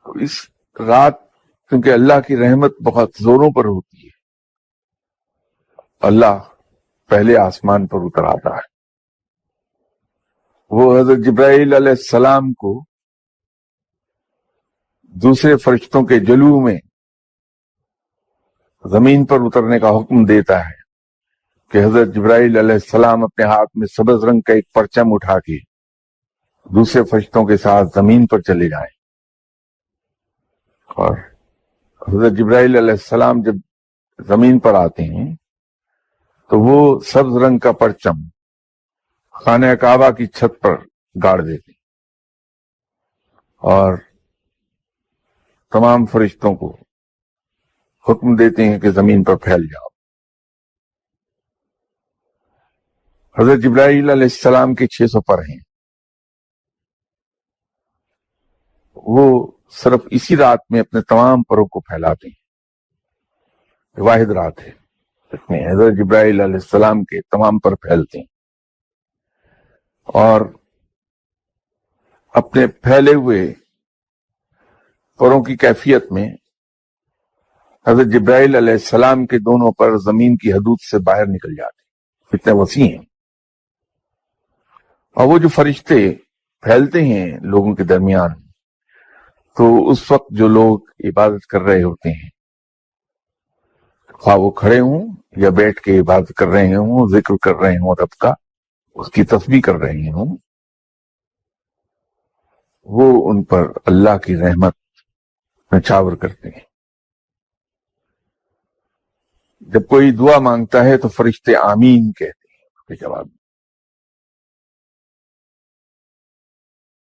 تو اس رات کیونکہ اللہ کی رحمت بہت زوروں پر ہوتی ہے، اللہ پہلے آسمان پر اتر آتا ہے، وہ حضرت جبرائیل علیہ السلام کو دوسرے فرشتوں کے جلوہ میں زمین پر اترنے کا حکم دیتا ہے کہ حضرت جبرائیل علیہ السلام اپنے ہاتھ میں سبز رنگ کا ایک پرچم اٹھا کے دوسرے فرشتوں کے ساتھ زمین پر چلے جائیں، اور حضرت جبرائیل علیہ السلام جب زمین پر آتے ہیں تو وہ سبز رنگ کا پرچم خانہ کعبہ کی چھت پر گاڑ دیتے ہیں اور تمام فرشتوں کو حکم دیتے ہیں کہ زمین پر پھیل جاؤ۔ حضرت جبرائیل علیہ السلام کے 600 پر ہیں، وہ صرف اسی رات میں اپنے تمام پروں کو پھیلاتے ہیں، واحد رات ہے اس میں حضرت جبرائیل علیہ السلام کے تمام پر پھیلتے ہیں، اور اپنے پھیلے ہوئے پروں کی کیفیت میں حضرت جبرائیل علیہ السلام کے دونوں پر زمین کی حدود سے باہر نکل جاتے ہیں، اتنے وسیع ہیں، اور وہ جو فرشتے پھیلتے ہیں لوگوں کے درمیان، تو اس وقت جو لوگ عبادت کر رہے ہوتے ہیں، خواہ وہ کھڑے ہوں یا بیٹھ کے عبادت کر رہے ہوں، ذکر کر رہے ہوں رب کا، اس کی تسبیح کر رہے ہوں، وہ ان پر اللہ کی رحمت نچھاور کرتے ہیں۔ جب کوئی دعا مانگتا ہے تو فرشتے آمین کہتے ہیں اس کے جواب میں۔